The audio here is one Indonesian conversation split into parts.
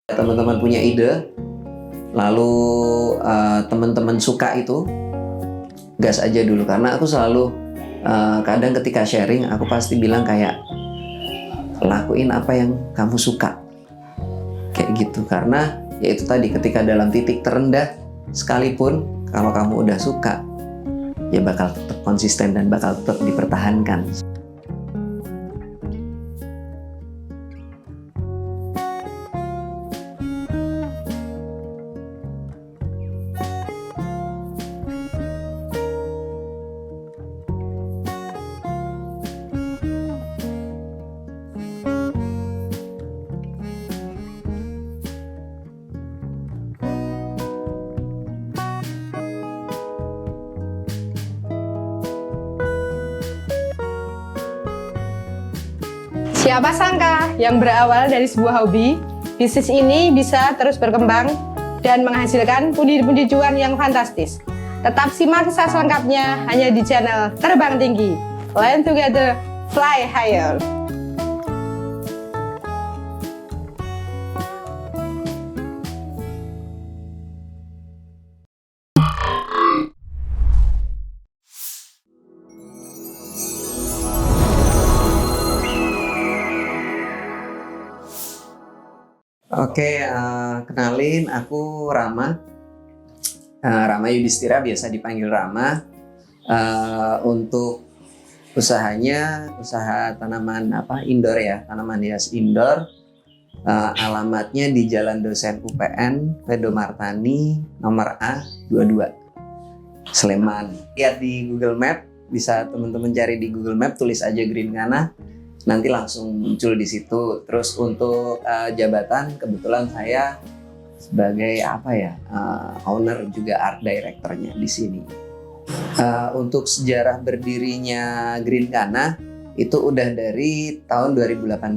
Teman-teman punya ide, lalu teman-teman suka itu, gas aja dulu. Karena aku selalu kadang ketika sharing aku pasti bilang kayak lakuin apa yang kamu suka, kayak gitu. Karena ya itu tadi, ketika dalam titik terendah sekalipun kalau kamu udah suka, ya bakal tetap konsisten dan bakal tetap dipertahankan. Siapa sangka yang berawal dari sebuah hobi, bisnis ini bisa terus berkembang dan menghasilkan pundi-pundi cuan yang fantastis. Tetap simak kisah selengkapnya hanya di channel Terbang Tinggi. Learn together, fly higher. Oke, kenalin, aku Rama. Rama Yudhistira, biasa dipanggil Rama. Untuk usahanya, usaha tanaman indoor ya, tanaman hias indoor. Alamatnya di Jalan Dosen UPN, Vedo Martani, nomor A22, Sleman. Lihat di Google Map, bisa teman-teman cari di Google Map, tulis aja Green Kana, nanti langsung muncul di situ. Terus untuk jabatan, kebetulan saya sebagai owner juga art directornya di sini. Untuk sejarah berdirinya Green Kana itu udah dari tahun 2018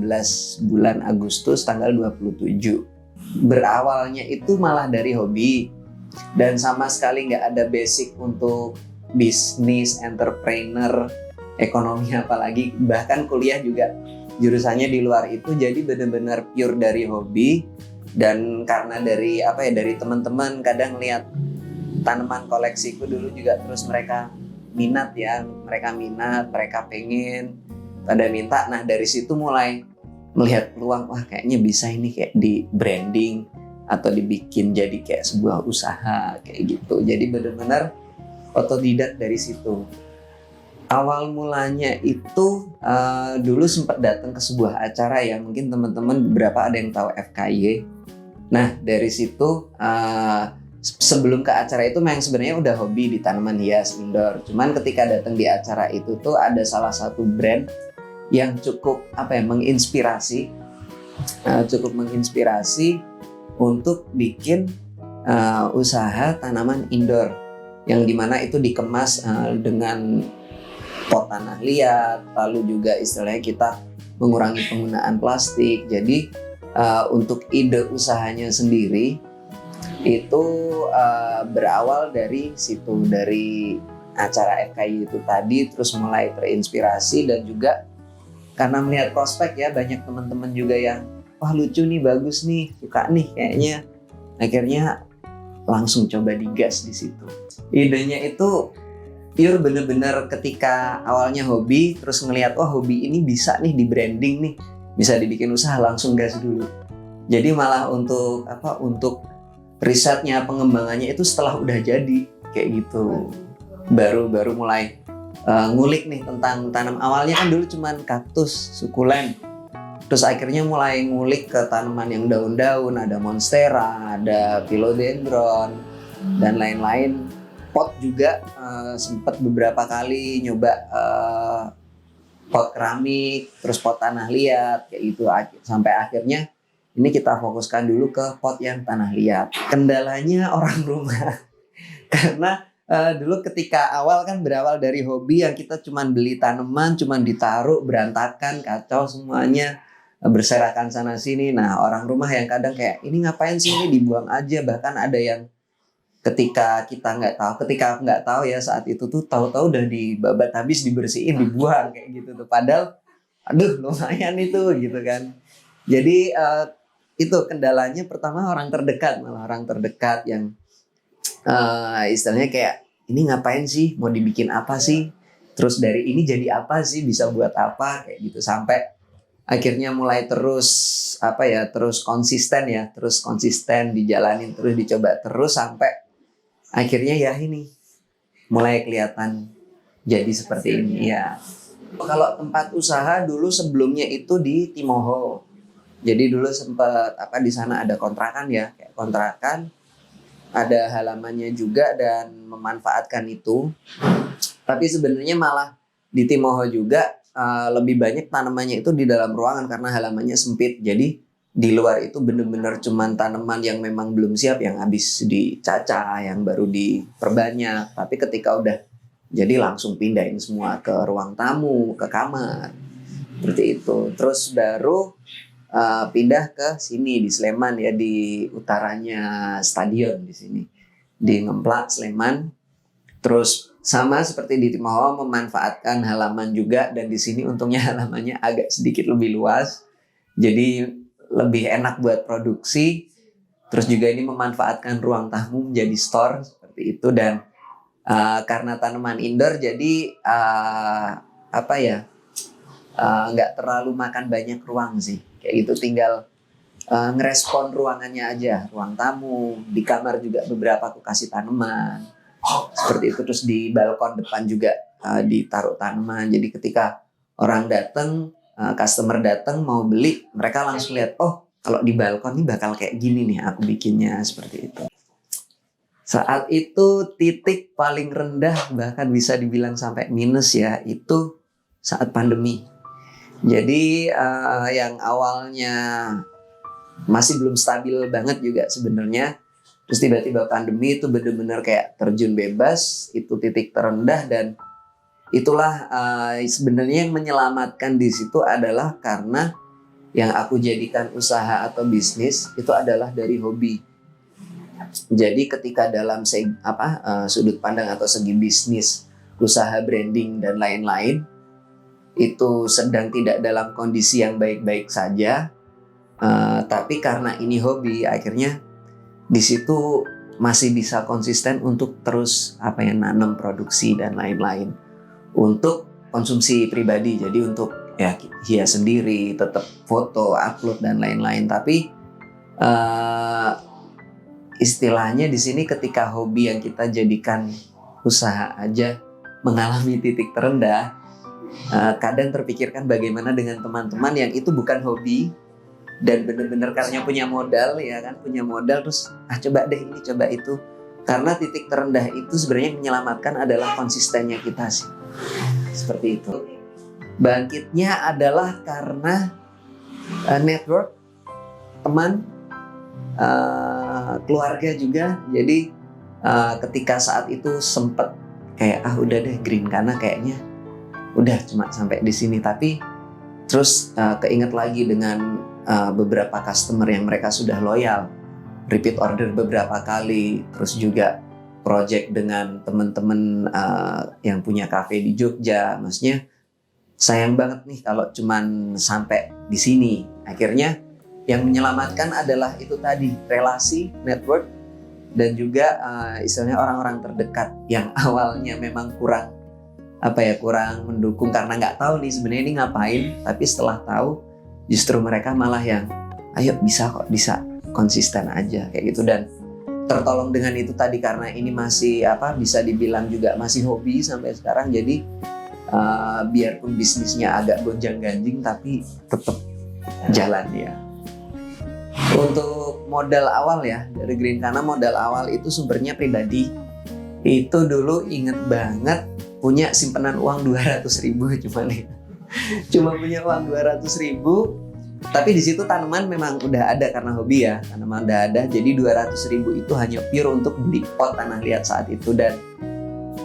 bulan Agustus tanggal 27. Berawalnya itu malah dari hobi dan sama sekali nggak ada basic untuk bisnis, entrepreneur, ekonomi apalagi, bahkan kuliah juga jurusannya di luar itu. Jadi benar-benar pure dari hobi. Dan karena dari teman-teman kadang lihat tanaman koleksiku dulu juga, terus mereka minat, mereka pengen pada minta. Nah dari situ mulai melihat peluang, wah kayaknya bisa ini kayak di branding atau dibikin jadi kayak sebuah usaha kayak gitu. Jadi benar-benar otodidak dari situ. Awal mulanya itu dulu sempat datang ke sebuah acara ya, mungkin teman-teman beberapa ada yang tahu FKY. Nah dari situ sebelum ke acara itu memang sebenarnya udah hobi di tanaman hias indoor. Cuman ketika datang di acara itu tuh ada salah satu brand yang cukup menginspirasi untuk bikin usaha tanaman indoor yang dimana itu dikemas dengan pot tanah liat, lalu juga istilahnya kita mengurangi penggunaan plastik. Jadi untuk ide usahanya sendiri itu berawal dari situ, dari acara FKI itu tadi, terus mulai terinspirasi dan juga karena melihat prospek ya, banyak teman-teman juga yang wah lucu nih, bagus nih, suka nih kayaknya, akhirnya langsung coba digas di situ. Idenya itu pure bener-bener ketika awalnya hobi, terus ngelihat wah hobi ini bisa nih di branding nih, bisa dibikin usaha, langsung gas dulu. Jadi malah untuk risetnya, pengembangannya itu setelah udah jadi kayak gitu, baru mulai ngulik nih tentang tanam. Awalnya kan dulu cuman kaktus, sukulen, terus akhirnya mulai ngulik ke tanaman yang daun-daun, ada monstera, ada philodendron dan lain-lain. Pot juga sempat beberapa kali nyoba pot keramik, terus pot tanah liat kayak gitu, sampai akhirnya ini kita fokuskan dulu ke pot yang tanah liat. Kendalanya orang rumah karena dulu ketika awal kan berawal dari hobi yang kita cuman beli tanaman, cuman ditaruh berantakan, kacau semuanya, berserakan sana sini. Nah orang rumah yang kadang kayak ini ngapain sih, ini dibuang aja. Bahkan ada yang ketika nggak tahu ya saat itu tuh, tahu-tahu udah dibabat habis, dibersihin, dibuang kayak gitu tuh. Padahal aduh lumayan itu gitu kan. Jadi itu kendalanya pertama orang terdekat, malah orang terdekat yang istilahnya kayak ini ngapain sih, mau dibikin apa sih, terus dari ini jadi apa sih, bisa buat apa, kayak gitu. Sampai akhirnya mulai terus konsisten dijalanin terus, dicoba terus, sampai akhirnya ya ini mulai kelihatan jadi seperti ini ya. Kalau tempat usaha dulu sebelumnya itu di Timoho. Jadi dulu sempat di sana ada kontrakan ya, kayak kontrakan, ada halamannya juga dan memanfaatkan itu. Tapi sebenarnya malah di Timoho juga lebih banyak tanamannya itu di dalam ruangan karena halamannya sempit. Jadi di luar itu bener-bener cuman tanaman yang memang belum siap, yang habis dicacah, yang baru diperbanyak. Tapi ketika udah jadi langsung pindahin semua ke ruang tamu, ke kamar, seperti itu. Terus baru pindah ke sini di Sleman ya, di utaranya stadion di sini, di Ngemplak Sleman. Terus sama seperti di Timoho memanfaatkan halaman juga, dan di sini untungnya halamannya agak sedikit lebih luas, jadi lebih enak buat produksi. Terus juga ini memanfaatkan ruang tamu menjadi store seperti itu. Dan karena tanaman indoor jadi nggak terlalu makan banyak ruang sih, kayak gitu. Tinggal ngerespon ruangannya aja, ruang tamu, di kamar juga beberapa aku kasih tanaman seperti itu. Terus di balkon depan juga ditaruh tanaman, jadi ketika orang datang, customer datang mau beli, mereka langsung lihat, oh kalau di balkon ini bakal kayak gini nih aku bikinnya, seperti itu. Saat itu titik paling rendah, bahkan bisa dibilang sampai minus ya, itu saat pandemi. Jadi yang awalnya masih belum stabil banget juga sebenarnya, terus tiba-tiba pandemi itu benar-benar kayak terjun bebas, itu titik terendah. Dan itulah sebenarnya yang menyelamatkan di situ adalah karena yang aku jadikan usaha atau bisnis itu adalah dari hobi. Jadi ketika dalam sudut pandang atau segi bisnis, usaha branding dan lain-lain itu sedang tidak dalam kondisi yang baik-baik saja, tapi karena ini hobi, akhirnya di situ masih bisa konsisten untuk terus nanam produksi dan lain-lain untuk konsumsi pribadi. Jadi untuk ya hias sendiri, tetap foto, upload dan lain-lain. Tapi istilahnya di sini ketika hobi yang kita jadikan usaha aja mengalami titik terendah, kadang terpikirkan bagaimana dengan teman-teman yang itu bukan hobi dan benar-benar karena punya modal ya kan, punya modal terus coba deh ini coba itu. Karena titik terendah itu sebenarnya menyelamatkan adalah konsistennya kita sih, seperti itu. Bangkitnya adalah karena network, teman, keluarga juga. Jadi ketika saat itu sempet kayak udah deh Greencana kayaknya udah cuma sampai di sini, tapi terus keinget lagi dengan beberapa customer yang mereka sudah loyal, repeat order beberapa kali, terus juga project dengan teman-teman yang punya cafe di Jogja. Maksudnya sayang banget nih kalau cuman sampai di sini. Akhirnya yang menyelamatkan adalah itu tadi, relasi, network, dan juga istilahnya orang-orang terdekat yang awalnya memang kurang mendukung karena nggak tahu nih sebenarnya ini ngapain. Tapi setelah tahu justru mereka malah yang ayo bisa konsisten aja kayak gitu. Dan tertolong dengan itu tadi, karena ini masih bisa dibilang juga masih hobi sampai sekarang. Jadi biarpun bisnisnya agak gonjang-ganjing tapi tetap jalan ya. Untuk modal awal ya dari Greencana, modal awal itu sumbernya pribadi. Itu dulu inget banget punya simpenan uang 200.000 cuma punya uang 200.000. Tapi di situ tanaman memang udah ada karena hobi ya, tanaman udah ada. Jadi 200.000 itu hanya pure untuk beli pot tanah liat saat itu. Dan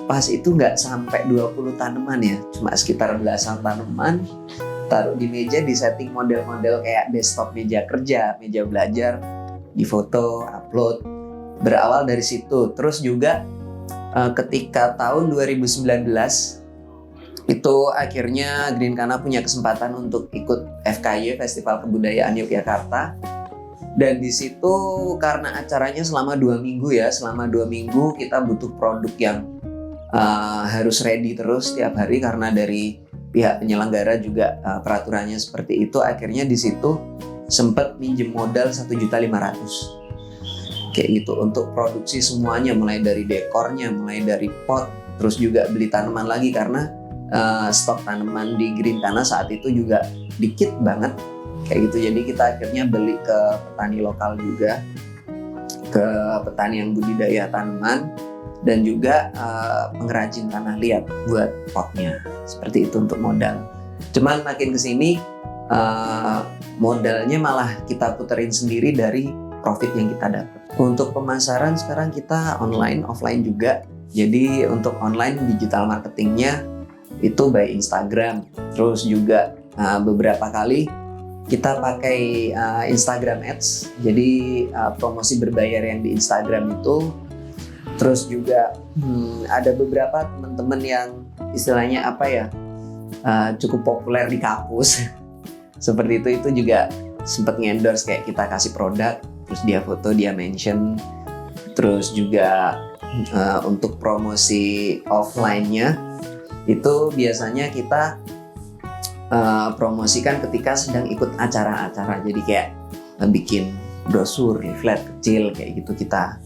pas itu nggak sampai 20 tanaman ya, cuma sekitar belasan tanaman. Taruh di meja, di setting model-model kayak desktop meja kerja, meja belajar, di foto, upload. Berawal dari situ. Terus juga ketika tahun 2019 itu akhirnya Greencana punya kesempatan untuk ikut FKY, Festival Kebudayaan Yogyakarta. Dan di situ karena acaranya selama 2 minggu ya, selama 2 minggu kita butuh produk yang harus ready terus setiap hari karena dari pihak penyelenggara juga peraturannya seperti itu. Akhirnya di situ sempat minjem modal 1.500.000 kayak gitu untuk produksi semuanya, mulai dari dekornya, mulai dari pot, terus juga beli tanaman lagi karena stok tanaman di Greencana saat itu juga dikit banget kayak gitu. Jadi kita akhirnya beli ke petani lokal juga, ke petani yang budidaya tanaman, dan juga pengrajin tanah liat buat potnya. Seperti itu untuk modal. Cuman makin kesini modalnya malah kita puterin sendiri dari profit yang kita dapat. Untuk pemasaran sekarang kita online, offline juga. Jadi untuk online digital marketingnya itu by Instagram. Terus juga beberapa kali kita pakai Instagram Ads. Jadi promosi berbayar yang di Instagram itu. Terus juga ada beberapa teman-teman yang istilahnya apa ya, cukup populer di kampus. Seperti itu juga sempat nge-endorse, kayak kita kasih produk, terus dia foto, dia mention. Terus juga untuk promosi offline-nya itu biasanya kita promosikan ketika sedang ikut acara-acara. Jadi kayak bikin brosur, leaflet kecil kayak gitu kita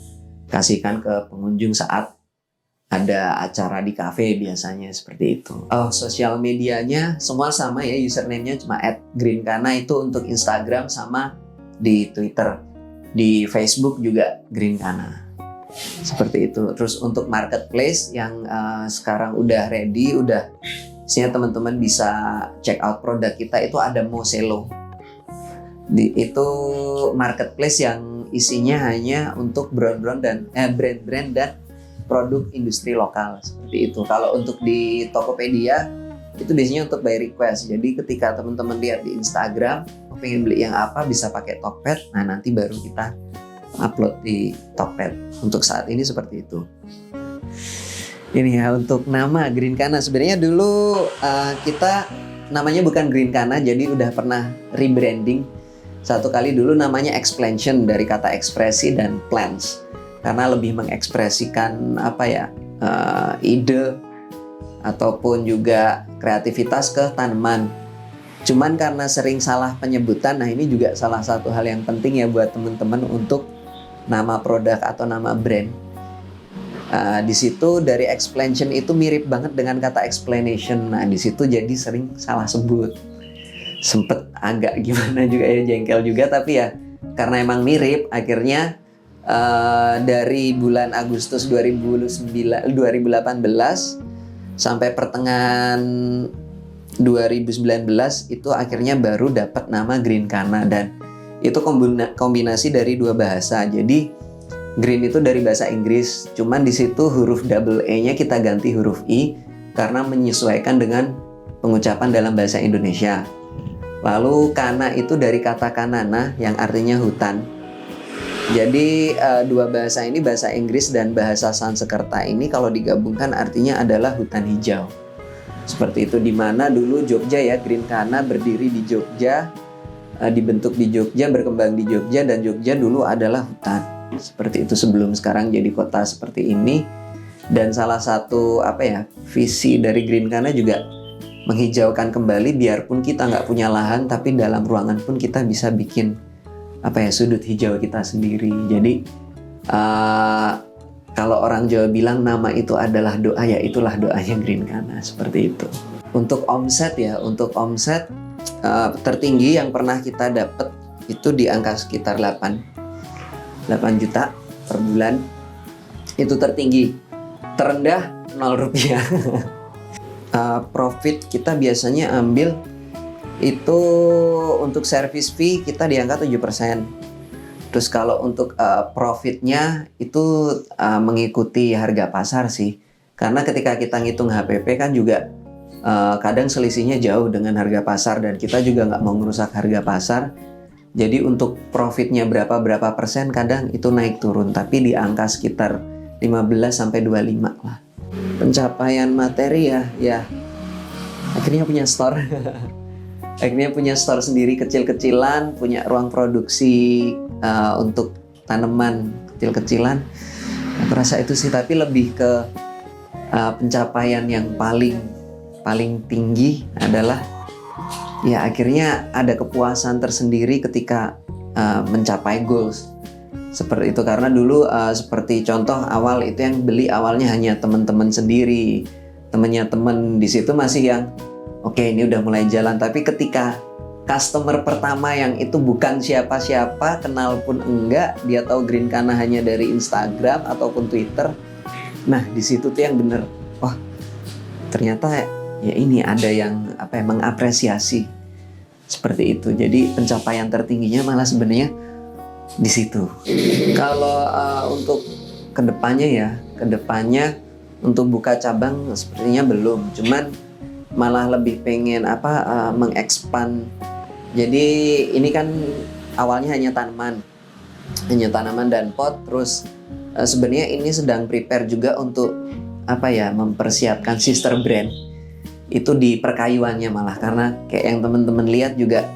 kasihkan ke pengunjung saat ada acara di kafe biasanya seperti itu. Oh, sosial medianya semua sama ya, username-nya cuma @greencana itu untuk Instagram sama di Twitter. Di Facebook juga Greencana. Seperti itu. Terus untuk marketplace yang sekarang udah ready, udah isinya teman-teman bisa check out produk kita, itu ada Moselo. Itu marketplace yang isinya hanya untuk brand-brand dan produk industri lokal seperti itu. Kalau untuk di Tokopedia itu biasanya untuk by request. Jadi ketika teman-teman lihat di Instagram pengen beli yang apa, bisa pakai Tokped. Nah nanti baru kita upload di Tokped. Untuk saat ini seperti itu. Ini ya untuk nama Greencana. Sebenarnya dulu kita namanya bukan Greencana, jadi udah pernah rebranding. Satu kali dulu namanya Explantion, dari kata ekspresi dan plants, karena lebih mengekspresikan apa ya, ide ataupun juga kreativitas ke tanaman. Cuman karena sering salah penyebutan, nah ini juga salah satu hal yang penting ya buat teman-teman untuk nama produk atau nama brand. Di situ dari Explantion itu mirip banget dengan kata explanation. Nah di situ jadi sering salah sebut. Sempet agak gimana juga ya, jengkel juga, tapi ya karena emang mirip, akhirnya dari bulan Agustus 2018 sampai pertengahan 2019 itu akhirnya baru dapat nama Greencana, dan itu kombinasi dari 2 bahasa. Jadi green itu dari bahasa Inggris, cuman di situ huruf double E-nya kita ganti huruf I karena menyesuaikan dengan pengucapan dalam bahasa Indonesia. Lalu kana itu dari kata kanana yang artinya hutan. Jadi 2 bahasa ini, bahasa Inggris dan bahasa Sanskerta ini kalau digabungkan artinya adalah hutan hijau. Seperti itu, dimana dulu Jogja ya, Greencana berdiri di Jogja, dibentuk di Jogja, berkembang di Jogja, dan Jogja dulu adalah hutan. Seperti itu sebelum sekarang jadi kota seperti ini. Dan salah satu visi dari Greencana juga menghijaukan kembali, biarpun kita nggak punya lahan, tapi dalam ruangan pun kita bisa bikin sudut hijau kita sendiri. Jadi kalau orang Jawa bilang nama itu adalah doa, ya itulah doanya Greencana, seperti itu. Untuk omset tertinggi yang pernah kita dapat itu di angka sekitar 8 juta per bulan. Itu tertinggi. Terendah 0 rupiah. Profit kita biasanya ambil itu untuk service fee kita di angka 7%. Terus kalau untuk profitnya itu mengikuti harga pasar sih. Karena ketika kita ngitung HPP kan juga kadang selisihnya jauh dengan harga pasar, dan kita juga nggak mau merusak harga pasar. Jadi untuk profitnya berapa persen kadang itu naik turun, tapi di angka sekitar 15-25 lah. Pencapaian materi ya akhirnya punya store. Akhirnya punya store sendiri kecil-kecilan, punya ruang produksi untuk tanaman kecil-kecilan, aku rasa itu sih. Tapi lebih ke pencapaian yang paling tinggi adalah ya akhirnya ada kepuasan tersendiri ketika mencapai goals seperti itu. Karena dulu seperti contoh awal itu yang beli awalnya hanya teman-teman sendiri, temennya temen, di situ masih yang oke, ini udah mulai jalan. Tapi ketika customer pertama yang itu bukan siapa-siapa, kenal pun enggak, dia tahu Greencana hanya dari Instagram ataupun Twitter. Nah, di situ tuh yang bener, wah ternyata ya ini ada yang mengapresiasi seperti itu. Jadi pencapaian tertingginya malah sebenarnya di situ. Kalau untuk kedepannya untuk buka cabang sepertinya belum, cuman malah lebih pengen mengekspan. Jadi ini kan awalnya hanya tanaman dan pot. Terus sebenarnya ini sedang prepare juga untuk mempersiapkan sister brand itu di perkayuannya, malah karena kayak yang teman-teman lihat juga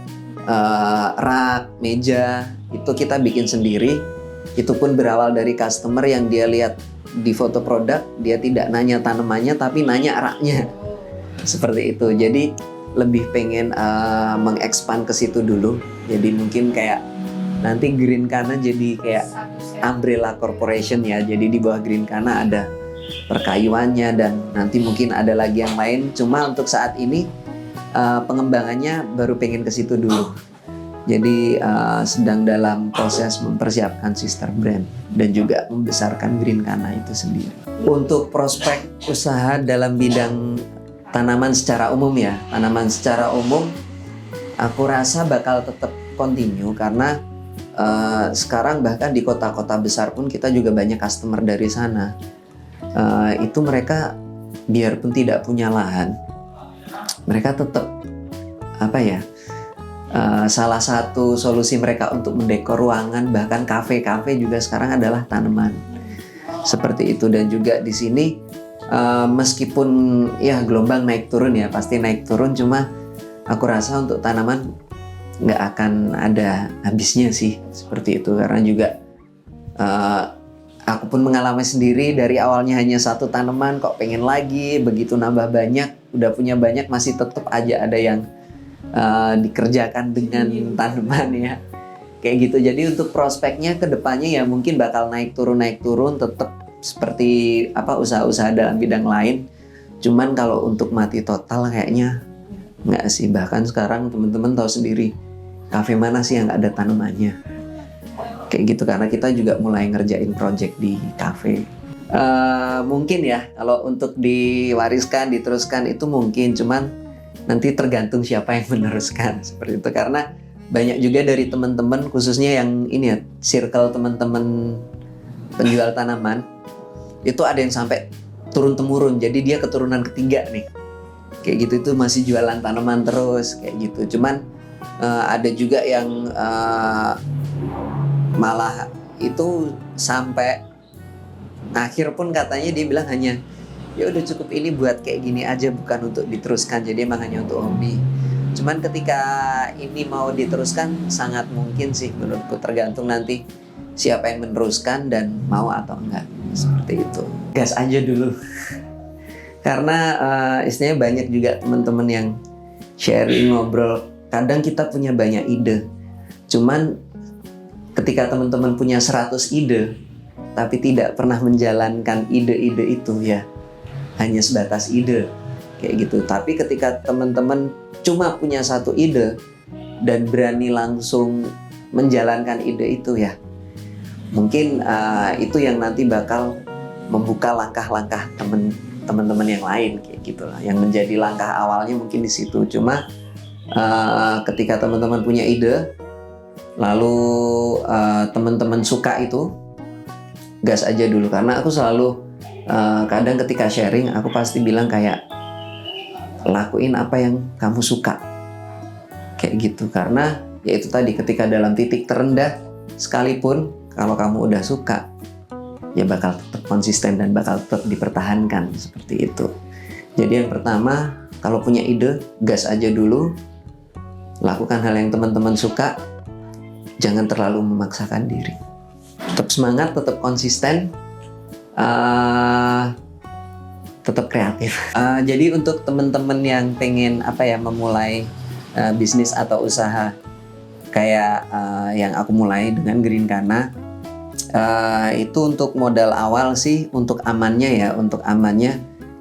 rak, meja itu kita bikin sendiri. Itu pun berawal dari customer yang dia lihat di foto produk, dia tidak nanya tanamannya tapi nanya raknya. Seperti itu. Jadi lebih pengen mengekspan ke situ dulu. Jadi mungkin kayak nanti Greencana jadi kayak umbrella corporation ya. Jadi di bawah Greencana ada perkayuannya dan nanti mungkin ada lagi yang lain. Cuma untuk saat ini pengembangannya baru pengen ke situ dulu. Jadi sedang dalam proses mempersiapkan sister brand dan juga membesarkan Greencana itu sendiri. Untuk prospek usaha dalam bidang tanaman secara umum aku rasa bakal tetap continue karena sekarang bahkan di kota-kota besar pun kita juga banyak customer dari sana. Itu mereka biarpun tidak punya lahan, mereka tetap salah satu solusi mereka untuk mendekor ruangan, bahkan kafe-kafe juga sekarang adalah tanaman seperti itu. Dan juga di sini meskipun ya gelombang naik turun ya, pasti naik turun, cuma aku rasa untuk tanaman nggak akan ada habisnya sih seperti itu. Karena juga aku pun mengalami sendiri, dari awalnya hanya satu tanaman kok pengen lagi, begitu nambah banyak, udah punya banyak masih tetap aja ada yang dikerjakan dengan tanaman ya kayak gitu. Jadi untuk prospeknya ke depannya ya mungkin bakal naik turun tetap seperti usaha-usaha dalam bidang lain. Cuman kalau untuk mati total kayaknya nggak sih. Bahkan sekarang teman-teman tahu sendiri kafe mana sih yang nggak ada tanamannya kayak gitu, karena kita juga mulai ngerjain project di kafe. Mungkin ya kalau untuk diwariskan diteruskan itu mungkin, cuman nanti tergantung siapa yang meneruskan seperti itu. Karena banyak juga dari teman-teman, khususnya yang ini ya, circle teman-teman penjual tanaman, itu ada yang sampai turun-temurun. Jadi dia keturunan ketiga nih. Kayak gitu, itu masih jualan tanaman terus kayak gitu. Cuman ada juga yang malah itu sampai akhir pun katanya dia bilang hanya ya udah cukup ini buat kayak gini aja, bukan untuk diteruskan. Jadi emang hanya untuk hobi. Cuman ketika ini mau diteruskan sangat mungkin sih menurutku, tergantung nanti siapa yang meneruskan dan mau atau enggak seperti itu. Gas aja dulu. Karena istilahnya banyak juga teman-teman yang sharing, ngobrol. Kadang kita punya banyak ide. Cuman ketika teman-teman punya 100 ide tapi tidak pernah menjalankan ide-ide itu ya hanya sebatas ide kayak gitu. Tapi ketika teman-teman cuma punya satu ide dan berani langsung menjalankan ide itu ya mungkin itu yang nanti bakal membuka langkah-langkah teman-teman yang lain kayak gitulah. Yang menjadi langkah awalnya mungkin di situ. Cuma ketika teman-teman punya ide lalu teman-teman suka, itu gas aja dulu. Karena aku selalu kadang ketika sharing aku pasti bilang kayak lakuin apa yang kamu suka kayak gitu. Karena ya itu tadi, ketika dalam titik terendah sekalipun kalau kamu udah suka ya bakal tetap konsisten dan bakal tetap dipertahankan seperti itu. Jadi yang pertama, kalau punya ide gas aja dulu, lakukan hal yang teman-teman suka. jangan terlalu memaksakan diri. Tetap semangat, tetap konsisten, tetap kreatif. Jadi untuk teman-teman yang pengen memulai bisnis atau usaha kayak yang aku mulai dengan Greencana, itu untuk modal awal sih, untuk amannya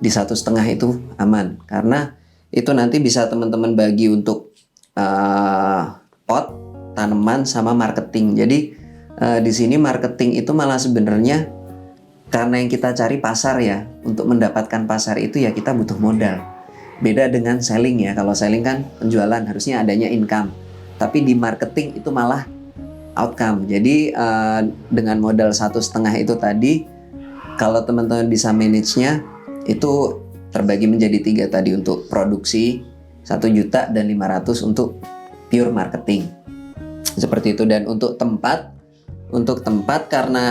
di 1,5 itu aman, karena itu nanti bisa teman-teman bagi untuk pot, tanaman, sama marketing. Jadi di sini marketing itu malah sebenarnya karena yang kita cari pasar ya, untuk mendapatkan pasar itu ya kita butuh modal. Beda dengan selling ya, kalau selling kan penjualan harusnya adanya income, tapi di marketing itu malah outcome. Jadi dengan modal 1,5 itu tadi, kalau teman-teman bisa manage-nya, itu terbagi menjadi 3 tadi untuk produksi 1.500.000 untuk pure marketing. Seperti itu. Dan untuk tempat karena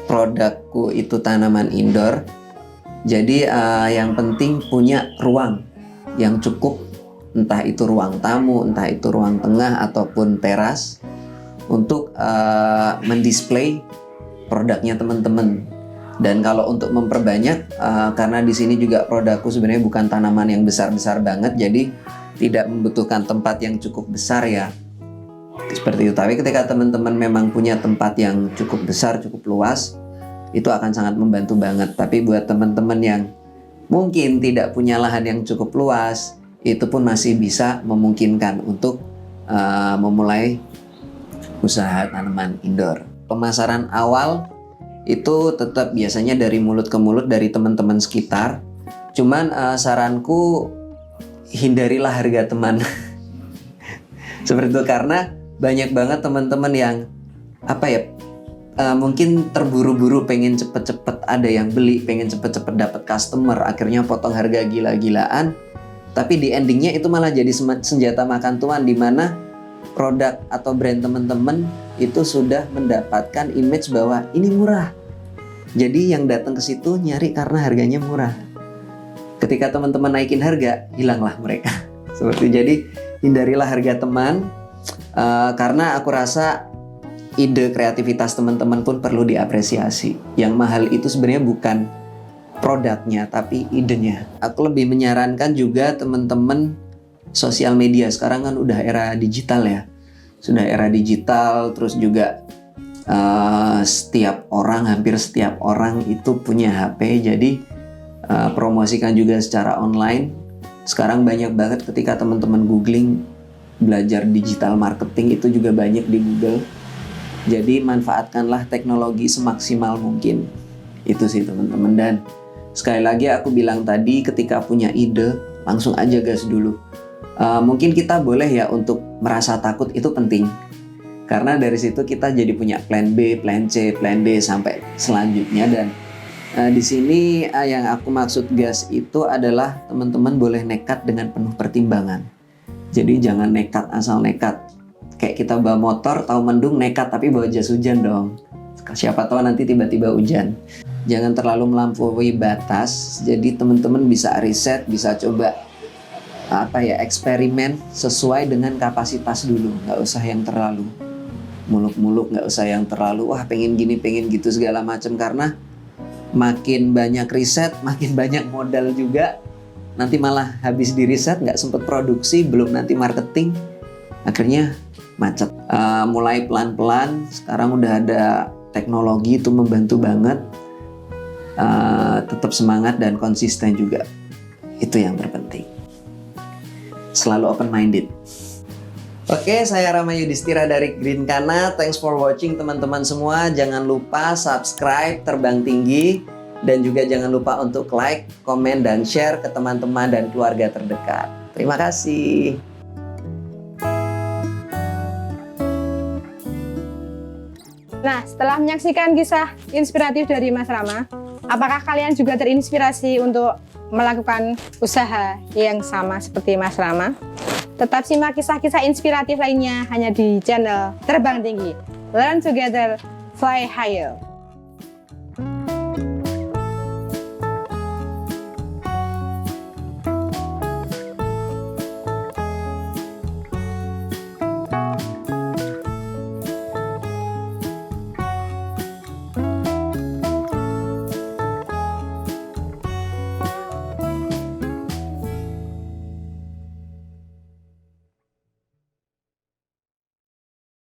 produkku itu tanaman indoor, jadi yang penting punya ruang yang cukup, entah itu ruang tamu, entah itu ruang tengah ataupun teras, untuk mendisplay produknya teman-teman. Dan kalau untuk memperbanyak, karena di sini juga produkku sebenarnya bukan tanaman yang besar-besar banget, jadi tidak membutuhkan tempat yang cukup besar ya. Seperti itu. Tapi ketika teman-teman memang punya tempat yang cukup besar, cukup luas, itu akan sangat membantu banget. Tapi buat teman-teman yang mungkin tidak punya lahan yang cukup luas, itu pun masih bisa memungkinkan untuk memulai usaha tanaman indoor. Pemasaran awal itu tetap biasanya dari mulut ke mulut dari teman-teman sekitar. Cuman saranku, hindarilah harga teman. Seperti itu, karena banyak banget teman-teman yang mungkin terburu-buru, pengen cepet-cepet ada yang beli, pengen cepet-cepet dapat customer, akhirnya potong harga gila-gilaan. Tapi di endingnya itu malah jadi senjata makan tuan, di mana produk atau brand teman-teman itu sudah mendapatkan image bahwa ini murah. Jadi yang datang ke situ nyari karena harganya murah. Ketika teman-teman naikin harga, hilanglah mereka. Seperti jadi, hindarilah harga teman, karena aku rasa ide kreativitas teman-teman pun perlu diapresiasi. Yang mahal itu sebenarnya bukan produknya, tapi idenya. Aku lebih menyarankan juga teman-teman sosial media. Sekarang kan udah era digital ya. Sudah era digital, terus juga hampir setiap orang itu punya HP. Jadi promosikan juga secara online. Sekarang banyak banget ketika teman-teman googling belajar digital marketing, itu juga banyak di Google. Jadi manfaatkanlah teknologi semaksimal mungkin. Itu sih teman-teman. Dan sekali lagi aku bilang tadi, ketika punya ide langsung aja gas dulu. Mungkin kita boleh ya untuk merasa takut, itu penting. Karena dari situ kita jadi punya plan B, plan C, plan D sampai selanjutnya. Dan di sini yang aku maksud gas itu adalah teman-teman boleh nekat dengan penuh pertimbangan. Jadi jangan nekat asal nekat. Kayak kita bawa motor, tahu mendung nekat tapi bawa jas hujan dong. Siapa tahu nanti tiba-tiba hujan. Jangan terlalu melampaui batas. Jadi teman-teman bisa riset, bisa coba eksperimen sesuai dengan kapasitas dulu. Nggak usah yang terlalu muluk-muluk, nggak usah yang terlalu pengen gini, pengen gitu segala macam. Karena makin banyak riset, makin banyak modal juga. Nanti malah habis di riset nggak sempat produksi, belum nanti marketing, akhirnya macet. Mulai pelan-pelan, sekarang udah ada teknologi itu membantu banget. Tetap semangat dan konsisten juga, itu yang terpenting. Selalu open minded. Oke, saya Rama Yudhistira dari Greencana. Thanks for watching teman-teman semua. Jangan lupa subscribe Terbang Tinggi, dan juga jangan lupa untuk like, komen, dan share ke teman-teman dan keluarga terdekat. Terima kasih. Nah, setelah menyaksikan kisah inspiratif dari Mas Rama, apakah kalian juga terinspirasi untuk melakukan usaha yang sama seperti Mas Rama? Tetap simak kisah-kisah inspiratif lainnya hanya di channel Terbang Tinggi. Learn together, fly higher.